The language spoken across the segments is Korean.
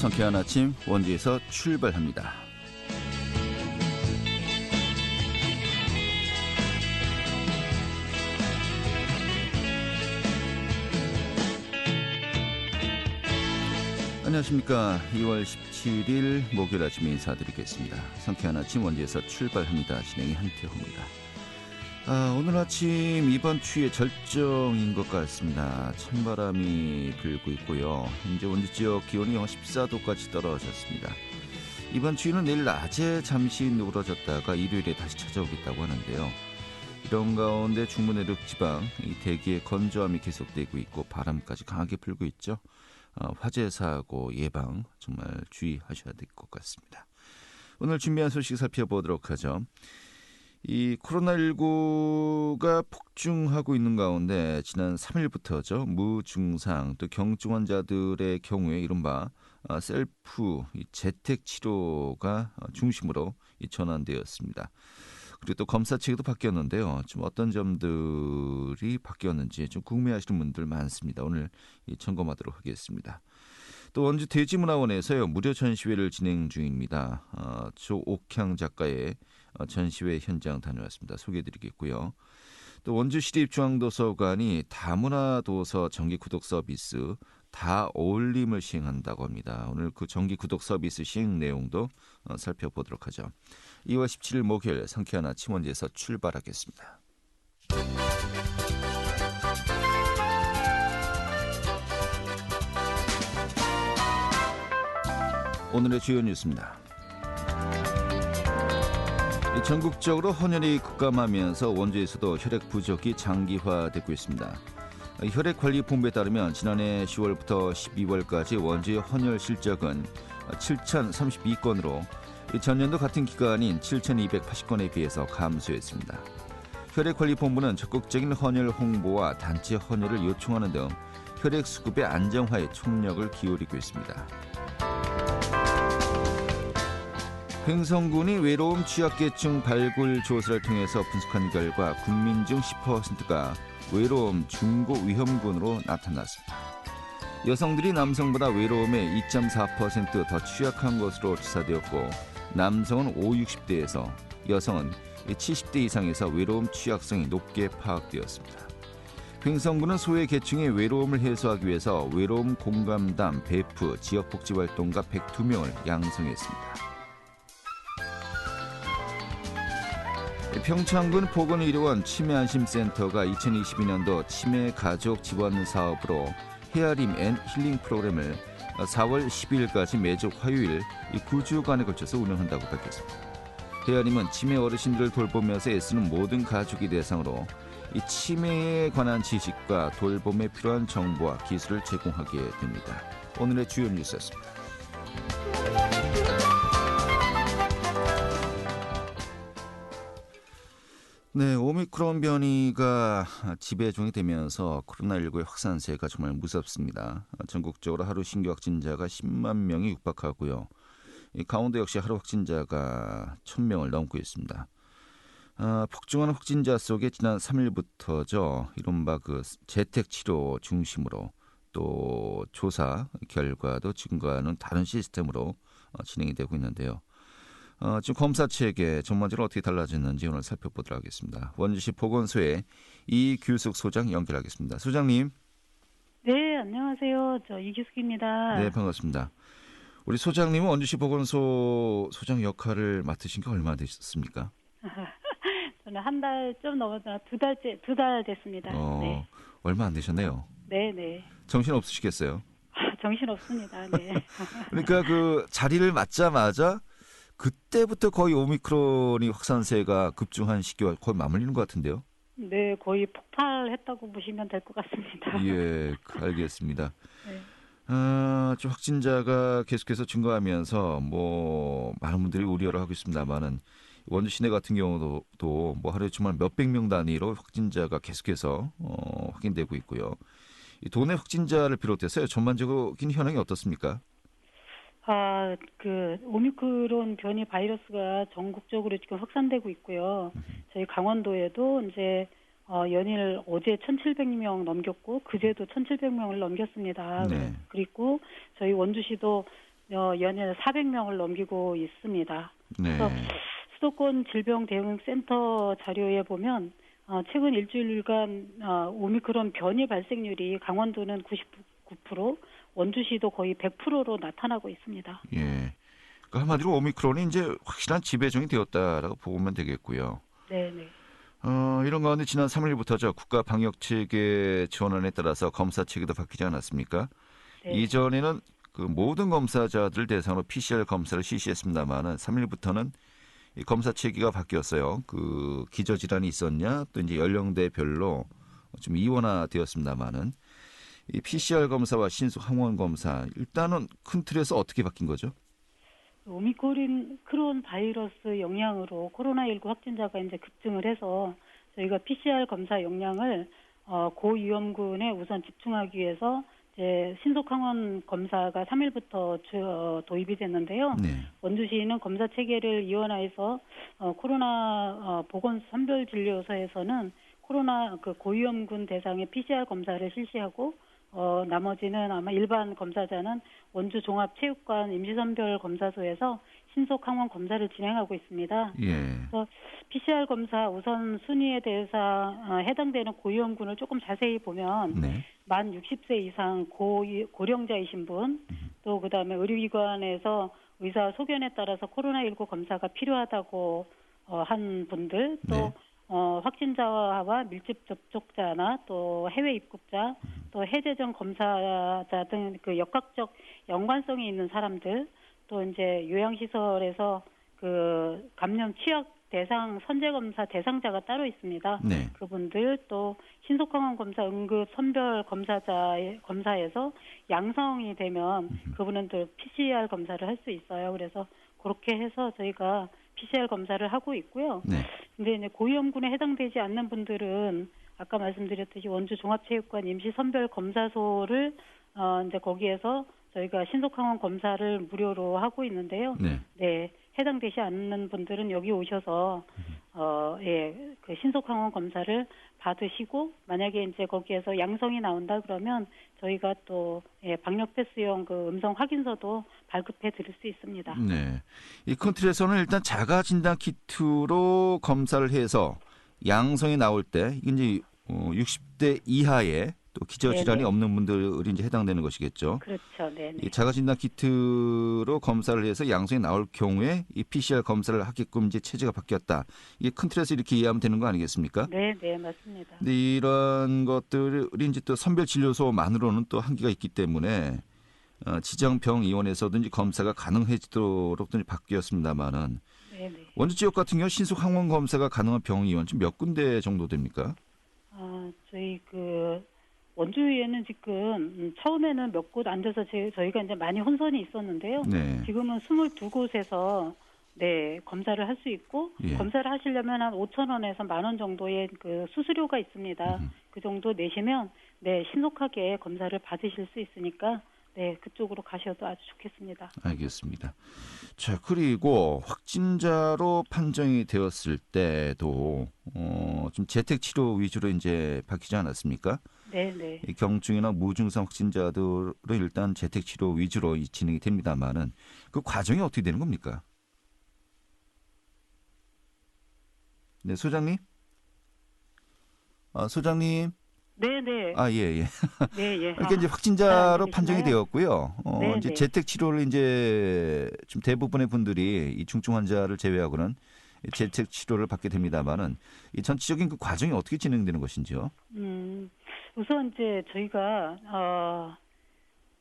상쾌한 아침 원주에서 출발합니다. 안녕하십니까. 2월 17일 목요일 아침 인사드리겠습니다. 상쾌한 아침 원주에서 출발합니다. 진행이 한태호입니다. 오늘 아침 이번 추위의 절정인 것 같습니다. 찬바람이 불고 있고요. 현재 원주 지역 기온이 영하 14도까지 떨어졌습니다. 이번 추위는 내일 낮에 잠시 누그러졌다가 일요일에 다시 찾아오겠다고 하는데요. 이런 가운데 중부 내륙 지방 이 대기의 건조함이 계속되고 있고 바람까지 강하게 불고 있죠. 화재 사고 예방 정말 주의하셔야 될 것 같습니다. 오늘 준비한 소식 살펴보도록 하죠. 이 코로나19가 폭증하고 있는 가운데 지난 3일부터죠. 무증상 또 경증 환자들의 경우에 이른바 셀프 재택 치료가 중심으로 전환되었습니다. 그리고 또 검사 체계도 바뀌었는데요. 좀 어떤 점들이 바뀌었는지 좀 궁금해하시는 분들 많습니다. 오늘 점검하도록 하겠습니다. 또 원주 대지문화원에서요 무료 전시회를 진행 중입니다. 조옥향 작가의 전시회 현장 다녀왔습니다. 소개해드리겠고요. 또 원주시립중앙도서관이 다문화도서 정기구독 서비스 다어울림을 시행한다고 합니다. 오늘 그 정기구독 서비스 시행 내용도 살펴보도록 하죠. 2월 17일 목요일 상쾌한 아침 원주에서 출발하겠습니다. 오늘의 주요 뉴스입니다. 전국적으로 헌혈이 급감하면서 원주에서도 혈액 부족이 장기화되고 있습니다. 혈액관리본부에 따르면 지난해 10월부터 12월까지 원주의 헌혈 실적은 7,032건으로 전년도 같은 기간인 7,280건에 비해서 감소했습니다. 혈액관리본부는 적극적인 헌혈 홍보와 단체 헌혈을 요청하는 등 혈액 수급의 안정화에 총력을 기울이고 있습니다. 횡성군이 외로움 취약계층 발굴 조사를 통해서 분석한 결과 국민 중 10%가 외로움 중고 위험군으로 나타났습니다. 여성들이 남성보다 외로움에 2.4% 더 취약한 것으로 조사되었고 남성은 5, 60대에서 여성은 70대 이상에서 외로움 취약성이 높게 파악되었습니다. 횡성군은 소외 계층의 외로움을 해소하기 위해서 외로움 공감담 배프 지역복지활동가 102명을 양성했습니다. 평창군 보건의료원 치매안심센터가 2022년도 치매 가족 지원 사업으로 헤아림 앤 힐링 프로그램을 4월 12일까지 매주 화요일 9주간에 걸쳐서 운영한다고 밝혔습니다. 헤아림은 치매 어르신들을 돌보면서 애쓰는 모든 가족이 대상으로 이 치매에 관한 지식과 돌봄에 필요한 정보와 기술을 제공하게 됩니다. 오늘의 주요 뉴스였습니다. 네, 오미크론 변이가 지배종이 되면서 코로나19의 확산세가 정말 무섭습니다. 전국적으로 하루 신규 확진자가 10만 명이 육박하고요. 이 강원도 역시 하루 확진자가 1,000명을 넘고 있습니다. 폭증하는 확진자 속에 지난 3일부터죠. 이른바 그 재택치료 중심으로 또 조사 결과도 증가하는 다른 시스템으로 진행이 되고 있는데요. 지금 검사 체계 전반적으로 어떻게 달라졌는지 오늘 살펴보도록 하겠습니다. 원주시 보건소의 이규숙 소장 연결하겠습니다. 소장님. 네, 안녕하세요. 저 이규숙입니다. 네, 반갑습니다. 우리 소장님은 원주시 보건소 소장 역할을 맡으신 게 얼마나 되셨습니까? 저는 한 달 좀 넘었나 두 달 됐습니다. 네. 얼마 안 되셨네요. 네. 정신 없으시겠어요? 정신 없습니다. 네. 그러니까 그 자리를 맡자마자 그때부터 거의 오미크론이 확산세가 급증한 시기와 거의 맞물리는 것 같은데요. 네, 거의 폭발했다고 보시면 될 것 같습니다. 예, 알겠습니다. 네. 좀 확진자가 계속해서 증가하면서 많은 분들이 우려를 하고 있습니다만은 원주 시내 같은 경우도 하루에 정말 몇백 명 단위로 확진자가 계속해서 확인되고 있고요. 이 도내 확진자를 비롯해서요 전반적인 현황이 어떻습니까? 그 오미크론 변이 바이러스가 전국적으로 지금 확산되고 있고요. 저희 강원도에도 이제 연일 어제 1,700명 넘겼고 그제도 1,700명을 넘겼습니다. 네. 그리고 저희 원주시도 연일 400명을 넘기고 있습니다. 네. 그래서 수도권 질병대응센터 자료에 보면 최근 일주일간 오미크론 변이 발생률이 강원도는 99%, 원주시도 거의 100%로 나타나고 있습니다. 예. 그러니까 한마디로 오미크론이 이제 확실한 지배종이 되었다라고 보면 되겠고요. 네네. 이런 가운데 지난 3일부터죠. 국가 방역 체계 지원안에 따라서 검사 체계도 바뀌지 않았습니까? 네. 이전에는 그 모든 검사자들 대상으로 PCR 검사를 실시했습니다만은 3일부터는 이 검사 체계가 바뀌었어요. 그 기저질환이 있었냐, 또 이제 연령대별로 좀 이원화되었습니다만은 이 PCR 검사와 신속 항원 검사 일단은 큰 틀에서 어떻게 바뀐 거죠? 오미크론 바이러스 영향으로 코로나19 확진자가 이제 급증을 해서 저희가 PCR 검사 용량을 고위험군에 우선 집중하기 위해서 이제 신속항원 검사가 3일부터 도입이 됐는데요. 네. 원주시는 검사 체계를 이원화해서 코로나 보건 선별진료소에서는 코로나 그 고위험군 대상의 PCR 검사를 실시하고 나머지는 아마 일반 검사자는 원주 종합체육관 임시선별검사소에서 신속항원 검사를 진행하고 있습니다. 예. 그래서 PCR 검사 우선 순위에 대해서 해당되는 고위험군을 조금 자세히 보면 네. 만 60세 이상 고령자이신 분, 또 그다음에 의료기관에서 의사 소견에 따라서 코로나19 검사가 필요하다고 한 분들, 또 네. 확진자와 밀집 접촉자나 또 해외 입국자, 또 해제 전 검사자 등 그 역학적 연관성이 있는 사람들, 또 이제 요양시설에서 그 감염 취약 대상 선제 검사 대상자가 따로 있습니다. 네. 그분들 또 신속항원 검사 응급 선별 검사에서 양성이 되면 그분은 또 PCR 검사를 할 수 있어요. 그래서 그렇게 해서 저희가 PCR 검사를 하고 있고요. 네. 근데 이제 고위험군에 해당되지 않는 분들은 아까 말씀드렸듯이 원주 종합체육관 임시선별검사소를 이제 거기에서 저희가 신속항원 검사를 무료로 하고 있는데요. 네. 네, 해당되지 않는 분들은 여기 오셔서 그 신속항원 검사를 받으시고 만약에 이제 거기에서 양성이 나온다 그러면 저희가 또 방역 패스용 그 음성 확인서도 발급해 드릴 수 있습니다. 네. 이 컨트리에서는 일단 자가 진단 키트로 검사를 해서 양성이 나올 때 이게 이제 60대 이하의 또 기저질환이 네네. 없는 분들이 이제 해당되는 것이겠죠. 그렇죠, 네. 이 자가 진단 키트로 검사를 해서 양성이 나올 경우에 이 PCR 검사를 하게끔 이제 체제가 바뀌었다. 이게 큰 틀에서 이렇게 이해하면 되는 거 아니겠습니까? 네, 네, 맞습니다. 근데 이런 것들이 이제 또 선별 진료소만으로는 또 한계가 있기 때문에 지정병의원에서도 이제 검사가 가능해지도록 바뀌었습니다만은 네, 네. 원주 지역 같은 경우 신속 항원 검사가 가능한 병의원 지금 몇 군데 정도 됩니까? 저희 그 원주에는 지금 처음에는 몇 곳 앉아서 저희가 이제 많이 혼선이 있었는데요. 네. 지금은 22곳에서 네, 검사를 할 수 있고 예. 검사를 하시려면 한 5,000원에서 10,000원 정도의 그 수수료가 있습니다. 그 정도 내시면 네, 신속하게 검사를 받으실 수 있으니까 네, 그쪽으로 가셔도 아주 좋겠습니다. 알겠습니다. 자, 그리고 확진자로 판정이 되었을 때도 좀 재택 치료 위주로 이제 바뀌지 않았습니까? 네, 네. 이 경증이나 무증상 확진자들은 일단 재택 치료 위주로 진행이 됩니다만은 그 과정이 어떻게 되는 겁니까? 네, 소장님? 소장님? 네, 네. 예. 네, 예. 그러니까 이제 잘 확진자로 안 판정이 들리시나요? 되었고요. 네, 이제 네. 재택 치료를 이제 좀 대부분의 분들이 이 중증 환자를 제외하고는 재택 치료를 받게 됩니다만은 이 전체적인 그 과정이 어떻게 진행되는 것인지요? 우선 이제 저희가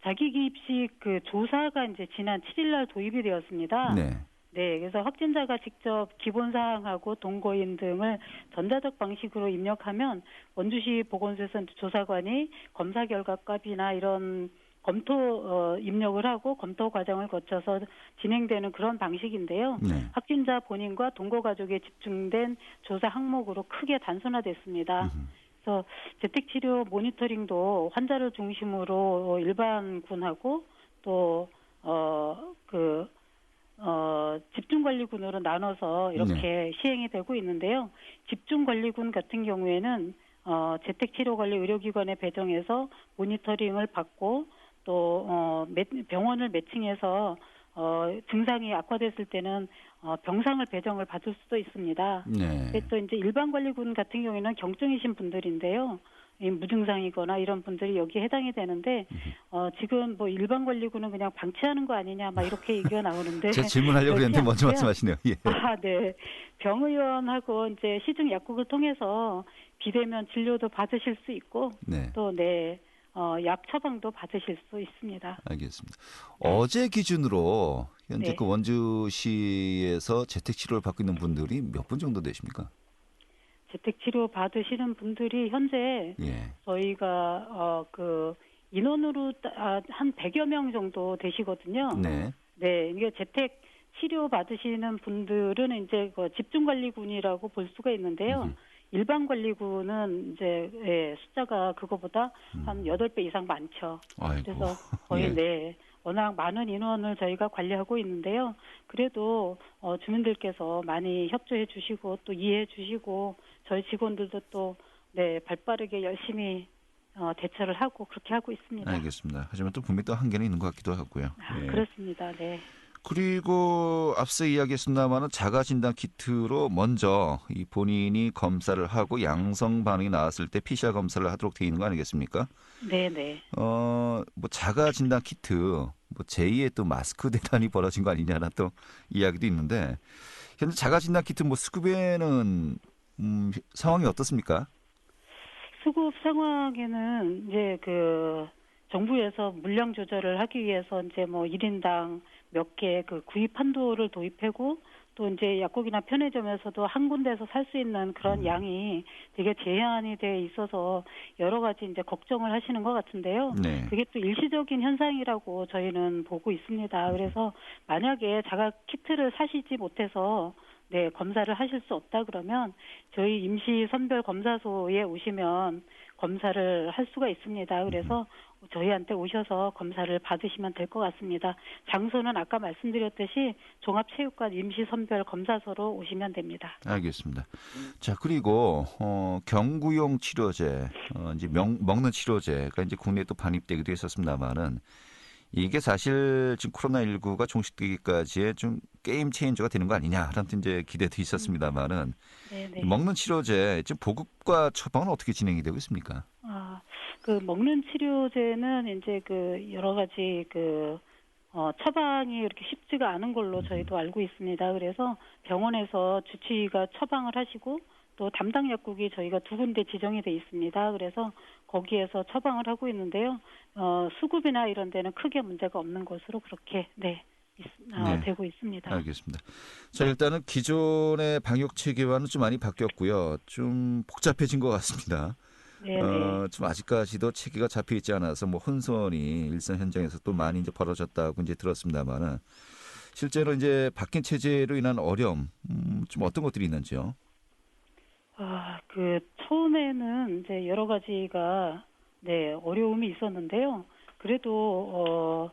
자기 기입식 그 조사가 이제 지난 7일 날 도입이 되었습니다. 네. 네, 그래서 확진자가 직접 기본 사항하고 동거인 등을 전자적 방식으로 입력하면 원주시 보건소에서 조사관이 검사 결과 값이나 이런 검토 입력을 하고 검토 과정을 거쳐서 진행되는 그런 방식인데요. 네. 확진자 본인과 동거 가족에 집중된 조사 항목으로 크게 단순화됐습니다. 그래서 재택치료 모니터링도 환자를 중심으로 일반군하고 또 집중관리군으로 나눠서 이렇게 시행이 되고 있는데요. 집중관리군 같은 경우에는 재택치료관리 의료기관에 배정해서 모니터링을 받고 또 병원을 매칭해서 증상이 악화됐을 때는 병상을 배정을 받을 수도 있습니다. 네. 또 이제 일반관리군 같은 경우에는 경증이신 분들인데요. 이 무증상이거나 이런 분들이 여기에 해당이 되는데 지금 뭐 일반관리군은 그냥 방치하는 거 아니냐 막 이렇게 얘기가 나오는데 제가 질문하려고 그렇지 그랬는데 먼저 않고요. 말씀하시네요. 예. 네. 병의원하고 이제 시중 약국을 통해서 비대면 진료도 받으실 수 있고 네. 또 약 처방도 받으실 수 있습니다. 알겠습니다. 어제 기준으로 현재 네. 그 원주시에서 재택 치료를 받고 있는 분들이 몇 분 정도 되십니까? 재택치료 받으시는 분들이 현재 예. 저희가 그 인원으로 한 100여 명 정도 되시거든요. 네. 네, 이게 재택 치료 받으시는 분들은 이제 그 집중관리군이라고 볼 수가 있는데요. 일반 관리군은 이제 숫자가 그거보다 한 8배 이상 많죠. 아이고. 그래서 거의 예. 네. 워낙 많은 인원을 저희가 관리하고 있는데요. 그래도 주민들께서 많이 협조해 주시고 또 이해해 주시고 저희 직원들도 또 발빠르게 열심히 대처를 하고 그렇게 하고 있습니다. 알겠습니다. 하지만 또 분명히 또 한계는 있는 것 같기도 하고요. 예. 그렇습니다. 네. 그리고 앞서 이야기했습니다마는 자가 진단 키트로 먼저 이 본인이 검사를 하고 양성 반응이 나왔을 때 PCR 검사를 하도록 되어 있는 거 아니겠습니까? 네. 뭐 자가 진단 키트, 뭐 제2의 또 마스크 대란이 벌어진 거 아니냐는 또 이야기도 있는데 현재 자가 진단 키트 뭐 수급에는 상황이 어떻습니까? 수급 상황에는 이제 그 정부에서 물량 조절을 하기 위해서 이제 뭐 1인당 몇 개 그 구입 한도를 도입하고 또 이제 약국이나 편의점에서도 한 군데에서 살 수 있는 그런 양이 되게 제한이 돼 있어서 여러 가지 이제 걱정을 하시는 것 같은데요. 네. 그게 또 일시적인 현상이라고 저희는 보고 있습니다. 그래서 만약에 자가 키트를 사시지 못해서 검사를 하실 수 없다 그러면 저희 임시 선별 검사소에 오시면 검사를 할 수가 있습니다. 그래서 저희한테 오셔서 검사를 받으시면 될 것 같습니다. 장소는 아까 말씀드렸듯이 종합체육관 임시 선별 검사소로 오시면 됩니다. 알겠습니다. 자, 그리고 경구용 치료제, 이제 먹는 치료제가 이제 국내에 또 반입되기도 했었습니다만은 이게 사실 지금 코로나19가 종식되기까지의 좀 게임 체인저가 되는 거 아니냐라는 이제 기대도 있었습니다만은 네네. 먹는 치료제 지금 보급과 처방은 어떻게 진행이 되고 있습니까? 그 먹는 치료제는 이제 그 여러 가지 처방이 이렇게 쉽지가 않은 걸로 저희도 알고 있습니다. 그래서 병원에서 주치의가 처방을 하시고 또 담당 약국이 저희가 2군데 지정이 돼 있습니다. 그래서 거기에서 처방을 하고 있는데요. 수급이나 이런 데는 크게 문제가 없는 것으로 그렇게 되고 있습니다. 알겠습니다. 자, 일단은 기존의 방역 체계와는 좀 많이 바뀌었고요. 좀 복잡해진 것 같습니다. 좀 아직까지도 체계가 잡혀 있지 않아서 뭐 혼선이 일선 현장에서 또 많이 이제 벌어졌다고 이제 들었습니다만은 실제로 이제 바뀐 체제로 인한 어려움 좀 어떤 것들이 있는지요? 처음에는 이제 여러 가지가 어려움이 있었는데요. 그래도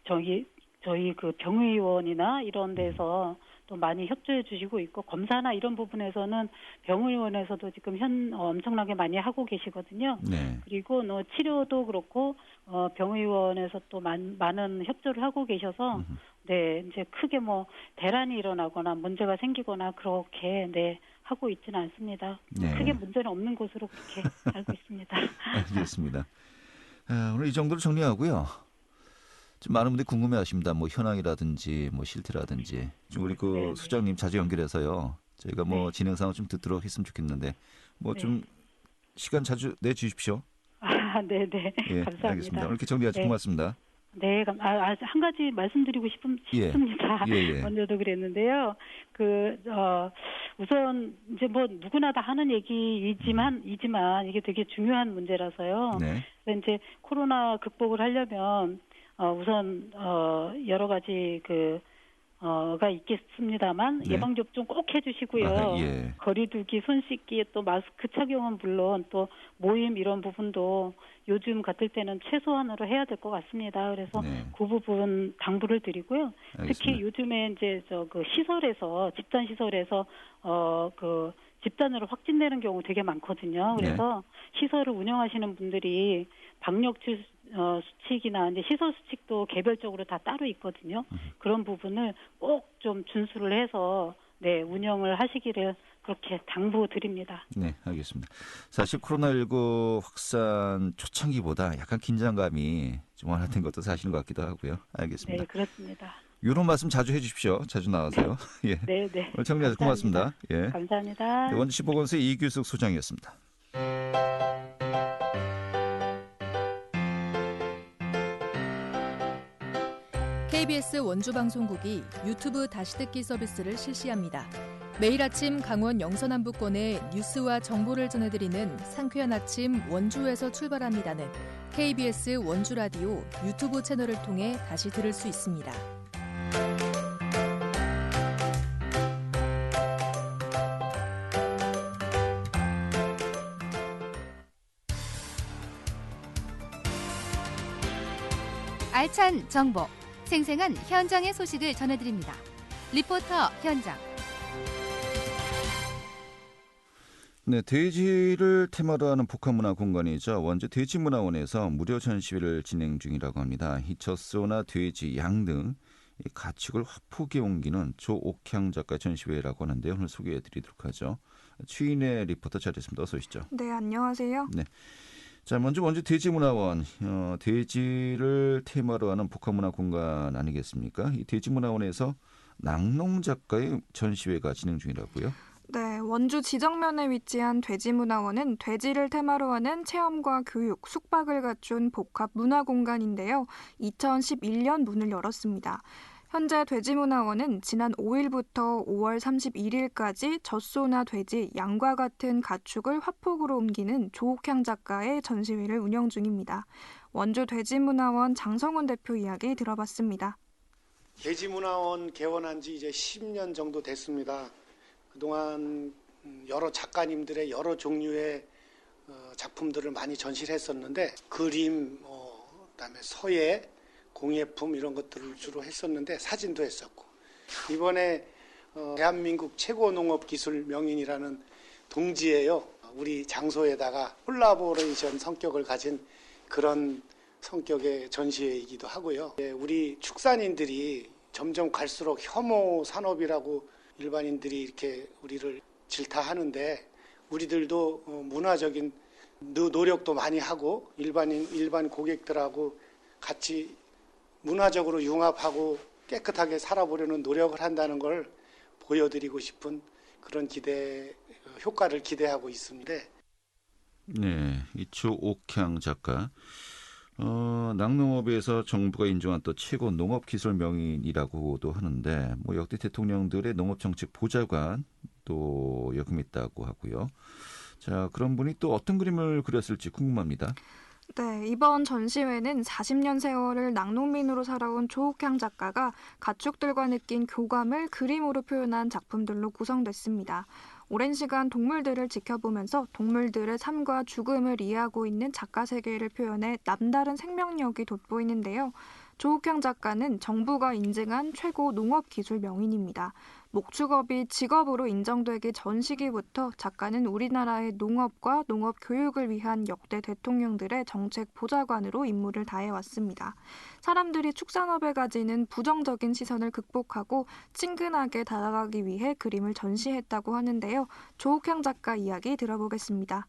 저희 그 병의원이나 이런 데서 또 많이 협조해 주시고 있고 검사나 이런 부분에서는 병의원에서도 지금 엄청나게 많이 하고 계시거든요. 네. 그리고 치료도 그렇고 병의원에서 또 많은 협조를 하고 계셔서 이제 크게 뭐 대란이 일어나거나 문제가 생기거나 그렇게 하고 있지는 않습니다. 네. 크게 문제는 없는 것으로 그렇게 알고 있습니다. 알겠습니다. 오늘 이 정도로 정리하고요. 좀 많은 분들이 궁금해하십니다. 뭐 현황이라든지 뭐 실태라든지 좀 우리 그 수장님 자주 연결해서요. 저희가 뭐 진행 상황 좀 듣도록 했으면 좋겠는데 뭐 좀 시간 자주 내주십시오. 네네. 예, 감사합니다. 알겠습니다. 오늘 이렇게 정리하셔서 고맙습니다. 네, 한 가지 말씀드리고 싶습니다. 예. 먼저도 그랬는데요. 우선 이제 뭐 누구나 다 하는 얘기이지만 이게 되게 중요한 문제라서요. 네. 그래서 이제 코로나 극복을 하려면 우선 여러 가지 가 있겠습니다만 예방접종 꼭 해주시고요. 거리두기, 손 씻기, 또 마스크 착용은 물론 또 모임 이런 부분도 요즘 같을 때는 최소한으로 해야 될 것 같습니다. 그래서 그 부분 당부를 드리고요. 알겠습니다. 특히 요즘에 이제 집단 시설에서 집단으로 확진되는 경우 되게 많거든요. 그래서 시설을 운영하시는 분들이 방역 수칙이나 이제 시설 수칙도 개별적으로 다 따로 있거든요. 그런 부분을 꼭 좀 준수를 해서 운영을 하시기를 그렇게 당부드립니다. 네, 알겠습니다. 사실 코로나19 확산 초창기보다 약간 긴장감이 좀 완화된 것도 사실인 것 같기도 하고요. 알겠습니다. 네, 그렇습니다. 이런 말씀 자주 해주십시오. 자주 나와서요. 예. 네. 오늘 정리해서 고맙습니다. 예. 감사합니다. 네, 원주시 보건소의 이규숙 소장이었습니다. KBS 원주방송국이 유튜브 다시 듣기 서비스를 실시합니다. 매일 아침 강원 영서남부권의 뉴스와 정보를 전해드리는 상쾌한 아침 원주에서 출발합니다는 KBS 원주라디오 유튜브 채널을 통해 다시 들을 수 있습니다. 알찬 정보, 생생한 현장의 소식을 전해드립니다. 리포터 현장. 네, 돼지를 테마로 하는 복합문화 공간이죠. 원주 돼지문화원에서 무료 전시회를 진행 중이라고 합니다. 이 젖소나 돼지, 양 등 가축을 화폭에 옮기는 조옥향 작가 전시회라고 하는데 오늘 소개해드리도록 하죠. 추인의 리포터 자리했습니다. 어서 오시죠. 네, 안녕하세요. 네. 자, 먼저 원주 돼지문화원, 돼지를 테마로 하는 복합문화 공간 아니겠습니까? 이 돼지문화원에서 낙농 작가의 전시회가 진행 중이라고요? 네, 원주 지정면에 위치한 돼지문화원은 돼지를 테마로 하는 체험과 교육, 숙박을 갖춘 복합 문화 공간인데요. 2011년 문을 열었습니다. 현재 돼지문화원은 지난 5일부터 5월 31일까지 젖소나 돼지, 양과 같은 가축을 화폭으로 옮기는 조옥향 작가의 전시회를 운영 중입니다. 원주 돼지문화원 장성훈 대표 이야기 들어봤습니다. 돼지문화원 개원한 지 이제 10년 정도 됐습니다. 그동안 여러 작가님들의 여러 종류의 작품들을 많이 전시를 했었는데 그림, 그다음에 서예, 공예품 이런 것들을 주로 했었는데 사진도 했었고 이번에 대한민국 최고 농업기술 명인이라는 동지예요. 우리 장소에다가 콜라보레이션 성격을 가진 그런 성격의 전시회이기도 하고요. 우리 축산인들이 점점 갈수록 혐오 산업이라고 일반인들이 이렇게 우리를 질타하는데 우리들도 문화적인 노력도 많이 하고 일반 고객들하고 같이 문화적으로 융합하고 깨끗하게 살아보려는 노력을 한다는 걸 보여드리고 싶은 그런 효과를 기대하고 있습니다. 네, 이초옥향 작가. 낙농업에서 정부가 인정한 또 최고 농업기술 명인이라고도 하는데 역대 대통령들의 농업정책 보좌관 또 역임했다고 하고요. 자, 그런 분이 또 어떤 그림을 그렸을지 궁금합니다. 네, 이번 전시회는 40년 세월을 낙농민으로 살아온 조옥향 작가가 가축들과 느낀 교감을 그림으로 표현한 작품들로 구성됐습니다. 오랜 시간 동물들을 지켜보면서 동물들의 삶과 죽음을 이해하고 있는 작가 세계를 표현해 남다른 생명력이 돋보이는데요. 조옥향 작가는 정부가 인증한 최고 농업기술 명인입니다. 목축업이 직업으로 인정되기 전 시기부터 작가는 우리나라의 농업과 농업 교육을 위한 역대 대통령들의 정책 보좌관으로 임무를 다해왔습니다. 사람들이 축산업에 가지는 부정적인 시선을 극복하고 친근하게 다가가기 위해 그림을 전시했다고 하는데요. 조옥향 작가 이야기 들어보겠습니다.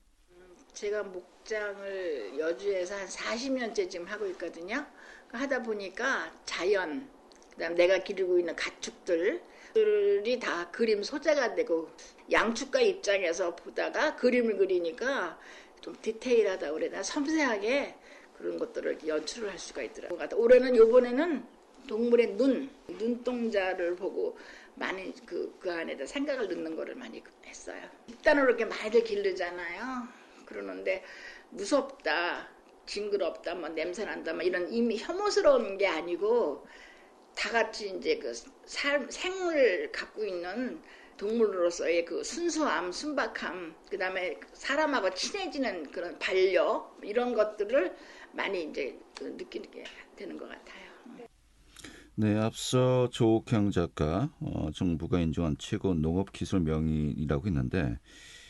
제가 목장을 여주에서 한 40년째 지금 하고 있거든요. 하다 보니까 자연, 그다음 내가 기르고 있는 가축들이 다 그림 소재가 되고 양축가 입장에서 보다가 그림을 그리니까 좀 디테일하다 그래나 섬세하게 그런 것들을 연출을 할 수가 있더라고요. 요번에는 동물의 눈동자를 보고 많이 그 안에다 생각을 넣는 거를 많이 했어요. 집단으로 이렇게 말을 기르잖아요. 그러는데 무섭다, 징그럽다, 냄새난다, 이런 이미 혐오스러운 게 아니고 다 같이 이제 그 생을 갖고 있는 동물로서의 그 순수함, 순박함, 그다음에 사람하고 친해지는 그런 반려 이런 것들을 많이 이제 느끼게 되는 것 같아요. 네, 앞서 조옥향 작가, 정부가 인정한 최고 농업기술 명인이라고 했는데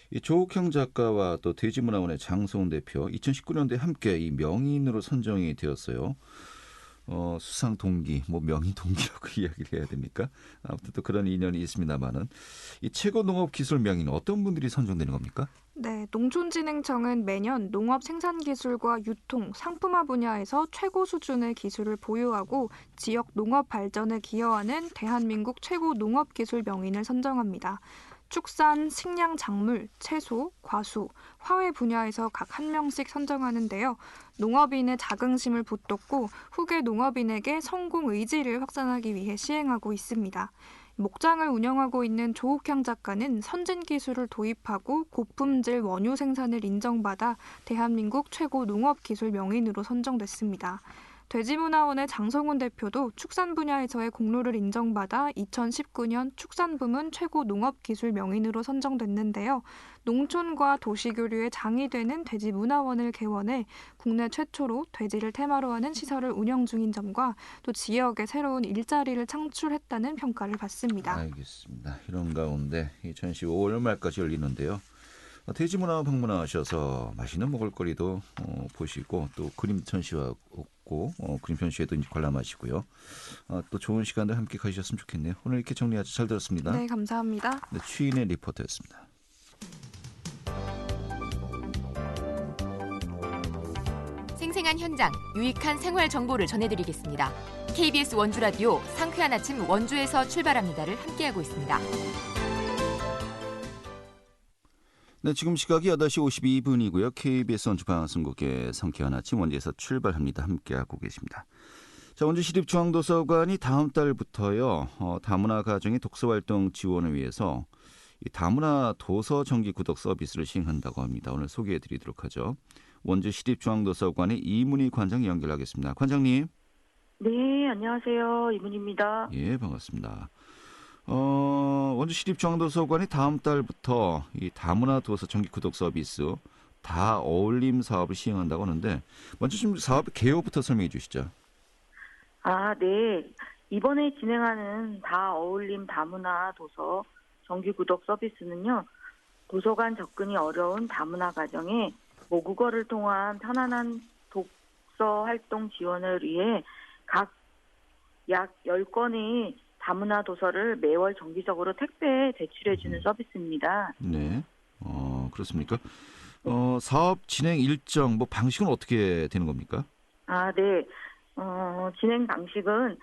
이 조옥향 작가와 또 대지문화원의 장성훈 대표 2019년도에 함께 이 명인으로 선정이 되었어요. 수상 동기, 뭐 명인 동기라고 이야기를 해야 됩니까? 아무튼 또 그런 인연이 있습니다만은 이 최고 농업기술 명인 어떤 분들이 선정되는 겁니까? 네, 농촌진흥청은 매년 농업 생산기술과 유통, 상품화 분야에서 최고 수준의 기술을 보유하고 지역 농업 발전에 기여하는 대한민국 최고 농업기술 명인을 선정합니다. 축산, 식량 작물, 채소, 과수, 화훼 분야에서 각 한 명씩 선정하는데요. 농업인의 자긍심을 북돋고 후계 농업인에게 성공 의지를 확산하기 위해 시행하고 있습니다. 목장을 운영하고 있는 조옥향 작가는 선진 기술을 도입하고 고품질 원유 생산을 인정받아 대한민국 최고 농업기술 명인으로 선정됐습니다. 돼지문화원의 장성훈 대표도 축산 분야에서의 공로를 인정받아 2019년 축산부문 최고 농업기술 명인으로 선정됐는데요. 농촌과 도시교류의 장이 되는 돼지문화원을 개원해 국내 최초로 돼지를 테마로 하는 시설을 운영 중인 점과 또 지역에 새로운 일자리를 창출했다는 평가를 받습니다. 알겠습니다. 이런 가운데 이 전시 5월 말까지 열리는데요. 돼지문화 방문하셔서 맛있는 먹을거리도 보시고 또 그림 전시하고 그림 전시회도 이제 관람하시고요. 또 좋은 시간들 함께 가지셨으면 좋겠네요. 오늘 이렇게 정리하죠. 잘 들었습니다. 네, 감사합니다. 네, 추인의 리포터였습니다. 생생한 현장, 유익한 생활 정보를 전해드리겠습니다. KBS 원주라디오 상쾌한 아침 원주에서 출발합니다를 함께하고 있습니다. 네, 지금 시각이 8시 52분이고요. KBS 원주 방송국의 상쾌한 아침 원주에서 출발합니다. 함께하고 계십니다. 자, 원주시립중앙도서관이 다음 달부터요. 다문화 가정의 독서활동 지원을 위해서 이 다문화 도서 정기 구독 서비스를 시행한다고 합니다. 오늘 소개해드리도록 하죠. 원주시립중앙도서관의 이문희 관장 연결하겠습니다. 관장님. 네, 안녕하세요. 이문희입니다. 예, 반갑습니다. 원주시립중앙도서관이 다음 달부터 이 다문화 도서 정기 구독 서비스 다 어울림 사업을 시행한다고 하는데 먼저 좀 사업의 개요부터 설명해 주시죠. 네. 이번에 진행하는 다 어울림 다문화 도서 정기 구독 서비스는요. 도서관 접근이 어려운 다문화 가정에 모국어를 통한 편안한 독서 활동 지원을 위해 각 약 10권의 다문화 도서를 매월 정기적으로 택배에 제출해주는 서비스입니다. 네, 그렇습니까? 사업 진행 일정, 뭐 방식은 어떻게 되는 겁니까? 네. 진행 방식은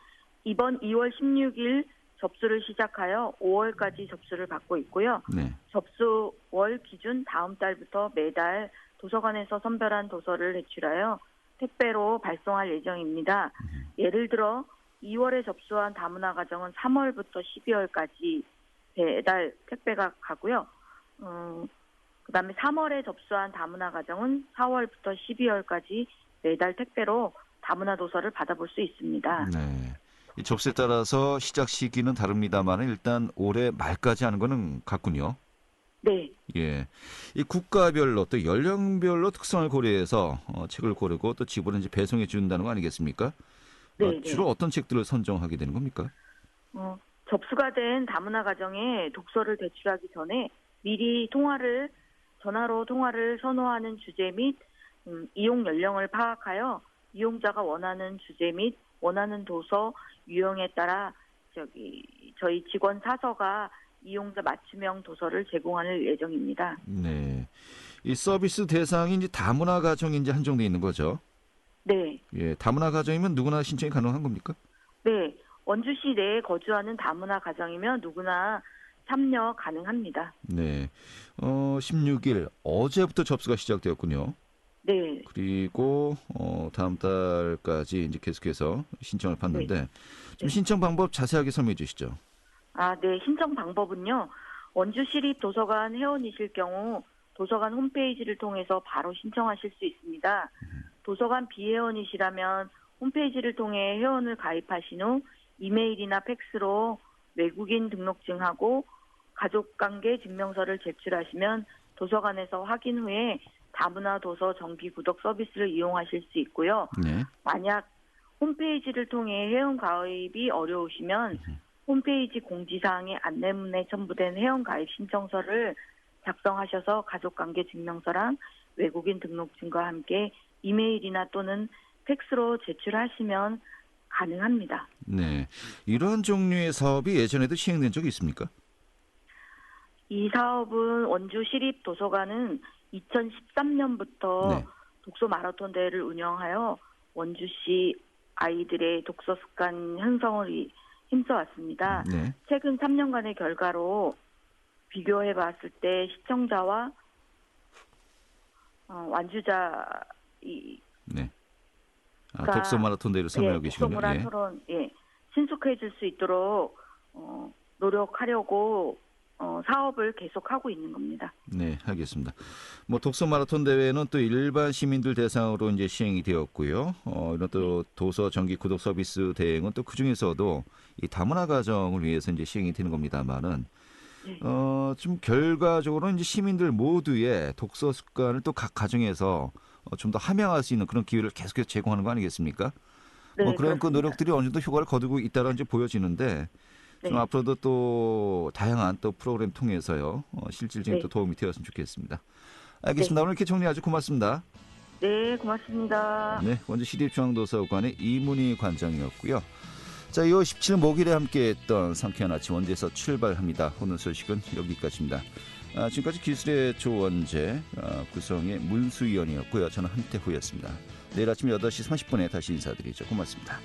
이번 2월 16일 접수를 시작하여 5월까지 접수를 받고 있고요. 네. 접수월 기준 다음 달부터 매달 도서관에서 선별한 도서를 제출하여 택배로 발송할 예정입니다. 예를 들어 2월에 접수한 다문화 가정은 3월부터 12월까지 배달 택배가 가고요. 그다음에 3월에 접수한 다문화 가정은 4월부터 12월까지 매달 택배로 다문화 도서를 받아볼 수 있습니다. 네. 이 접수에 따라서 시작 시기는 다릅니다만 일단 올해 말까지 하는 거는 같군요. 네. 예. 이 국가별로 또 연령별로 특성을 고려해서 책을 고르고 또 집으로 이제 배송해 준다는 거 아니겠습니까? 네. 주로 어떤 책들을 선정하게 되는 겁니까? 접수가 된 다문화 가정에 독서를 제출하기 전에 미리 전화로 통화를 선호하는 주제 및 이용 연령을 파악하여 이용자가 원하는 주제 및 원하는 도서 유형에 따라 저희 직원 사서가 이용자 맞춤형 도서를 제공할 예정입니다. 네. 이 서비스 대상이 이제 다문화 가정이 이제 한정돼 있는 거죠? 네. 예, 다문화 가정이면 누구나 신청이 가능한 겁니까? 네. 원주시 내에 거주하는 다문화 가정이면 누구나 참여 가능합니다. 네. 16일 어제부터 접수가 시작되었군요. 네. 그리고 다음 달까지 이제 계속해서 신청을 받는데 좀 신청 방법 자세하게 설명해 주시죠. 네. 신청 방법은요. 원주시립도서관 회원이실 경우 도서관 홈페이지를 통해서 바로 신청하실 수 있습니다. 도서관 비회원이시라면 홈페이지를 통해 회원을 가입하신 후 이메일이나 팩스로 외국인 등록증하고 가족관계 증명서를 제출하시면 도서관에서 확인 후에 다문화 도서 정기 구독 서비스를 이용하실 수 있고요. 네. 만약 홈페이지를 통해 회원 가입이 어려우시면 홈페이지 공지사항에 안내문에 첨부된 회원 가입 신청서를 작성하셔서 가족관계증명서랑 외국인 등록증과 함께 이메일이나 또는 팩스로 제출하시면 가능합니다. 네, 이런 종류의 사업이 예전에도 시행된 적이 있습니까? 이 사업은 원주 시립도서관은 2013년부터 네. 독서 마라톤 대회를 운영하여 원주시 아이들의 독서 습관 형성을 힘써왔습니다. 네. 최근 3년간의 결과로 비교해 봤을 때 시청자와 완주자 네. 독서 마라톤 대회를 참여하고 계시군요. 독서 마라톤 신속해질 수 있도록 노력하려고 사업을 계속하고 있는 겁니다. 네, 알겠습니다. 뭐 독서 마라톤 대회는 또 일반 시민들 대상으로 이제 시행이 되었고요. 이런 또 도서 정기 구독 서비스 대행은 또 그 중에서도 이 다문화 가정을 위해서 이제 시행이 되는 겁니다만은 좀 결과적으로 이제 시민들 모두의 독서 습관을 또 각 가정에서 좀 더 함양할 수 있는 그런 기회를 계속해서 제공하는 거 아니겠습니까? 네, 뭐 그런 그렇습니다. 그 노력들이 어느 정도 효과를 거두고 있다는 게 보여지는데 좀 네. 앞으로도 또 다양한 또 프로그램 통해서요 실질적인 네. 또 도움이 되었으면 좋겠습니다. 알겠습니다. 오늘 이렇게 정리 아주 고맙습니다. 네, 고맙습니다. 네, 원주 시립중앙도서관의 이문희 관장이었고요. 자, 2월 17일 목요일에 함께했던 상쾌한 아침 원주에서 출발합니다. 오늘 소식은 여기까지입니다. 지금까지 기술의 조원재, 구성의 문수위원이었고요. 저는 한태후였습니다. 내일 아침 8시 30분에 다시 인사드리죠. 고맙습니다.